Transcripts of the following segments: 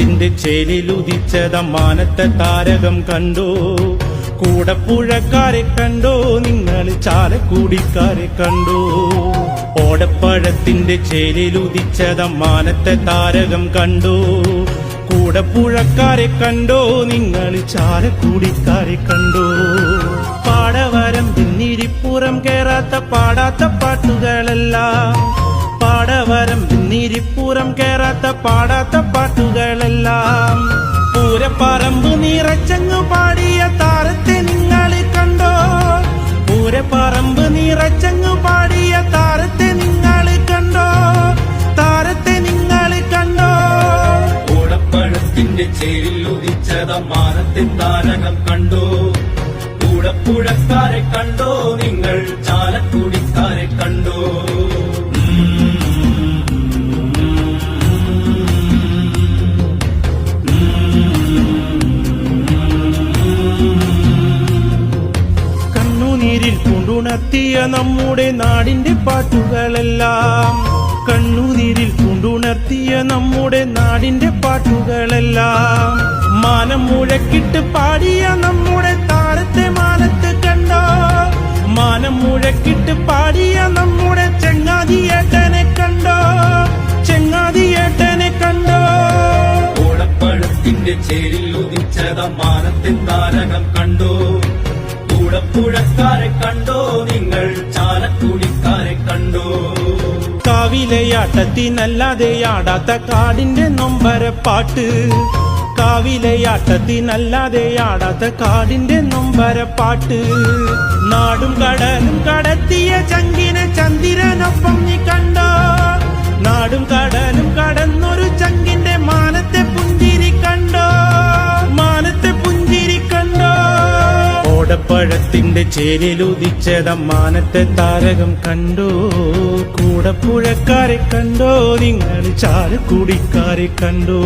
ഓടപ്പഴത്തിന്റെ ചേലിലുദിച്ചത മാനത്തെ താരകം കണ്ടോ, കൂടപ്പുഴക്കാരെ കണ്ടോ, നിങ്ങൾ ചാലക്കുടിക്കാരെ കണ്ടോ. ഓടപ്പഴത്തിന്റെ ചേലിലുദിച്ചത മാനത്തെ താരകം കണ്ടോ, കൂടപ്പുഴക്കാരെ കണ്ടോ, നിങ്ങൾ ചാലക്കുടിക്കാരെ കണ്ടോ. പാടവരം പിന്നിരിപ്പുറം കേറാത്ത പാടാത്ത പാട്ടുകളെല്ലാം, പാടവരം പിന്നിരിപ്പുറം കേറാത്ത പാടാത്ത പാട്ടുകളെല്ലാം, പൂരപ്പറമ്പ് നിറച്ചങ്ങ് പാടിയ താരത്തെ നിങ്ങൾ കണ്ടോ, പൂരപ്പറമ്പ് നിറച്ചങ്ങ് പാടിയ താരത്തെ നിങ്ങൾ കണ്ടോ, താരത്തെ നിങ്ങൾ കണ്ടോ. ഓടപ്പഴത്തിന്റെ ചേരിൽ ഉദിച്ചത മാനത്തിൻ താരകം കണ്ടോ, കൂടപ്പുഴക്കാരെ കണ്ടോ, നിങ്ങൾ ചാലക്കുടിക്കാരെ കണ്ടോ. കണ്ണുനീരിൽ കൊണ്ടുണർത്തിയ നമ്മുടെ നാടിന്റെ പാട്ടുകളെല്ലാം, കണ്ണുനീരിൽ കൊണ്ടുണർത്തിയ നമ്മുടെ നാടിന്റെ പാട്ടുകളെല്ലാം, മാനം മുഴക്കിട്ട് പാടിയ നമ്മുടെ താരത്തെ മാനത്ത് കണ്ടോ, മാനം മുഴക്കിട്ട് പാടിയ നമ്മുടെ ചെങ്ങാതിയേട്ടനെ കണ്ടോ, ചെങ്ങാതിയേട്ടനെ കണ്ടോ. ഓടപ്പഴത്തിന്റെ ചേരിൽ ഉദിച്ചത മാനത്തിൻ താരകം കണ്ടോ, കൂടപ്പുഴക്കാരെ കണ്ടോ, നിങ്ങൾ ചാലക്കുടിക്കാരെ കണ്ടോ. കാവിലയാട്ടത്തിനല്ലാതെ ആടാത്ത കാടിന്റെ നൊമ്പരപ്പാട്ട്, കാവിലയാട്ടത്തിനല്ലാതെ ആടാത്ത കാടിന്റെ നൊമ്പരപ്പാട്ട്, നാടും കടലും കടത്തിയ ചങ്കിനെ ചന്ദ്രനൊപ്പം നീ കണ്ടോ, നാടും കടലും കടന്നൊരു ചങ്കിന്റെ മാനത്തെ പുഞ്ചിരി കണ്ടോ, മാനത്തെ പുഞ്ചിരി കണ്ടോ. ഓടപ്പഴത്തിന്റെ ചേരിലുദിച്ചത മാനത്തെ താരകം കണ്ടോ, കൂടപ്പുഴക്കാരെ കണ്ടോ, നിങ്ങൾ ചാലക്കുടിക്കാരെ കണ്ടോ.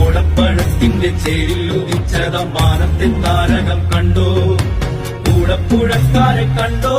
ഓടപ്പഴത്തിന്റെ ചേരിൽ ഉദിച്ചത മാനത്തിൻ താരകം കണ്ടോ, കൂടപ്പുഴക്കാരെ കണ്ടോ.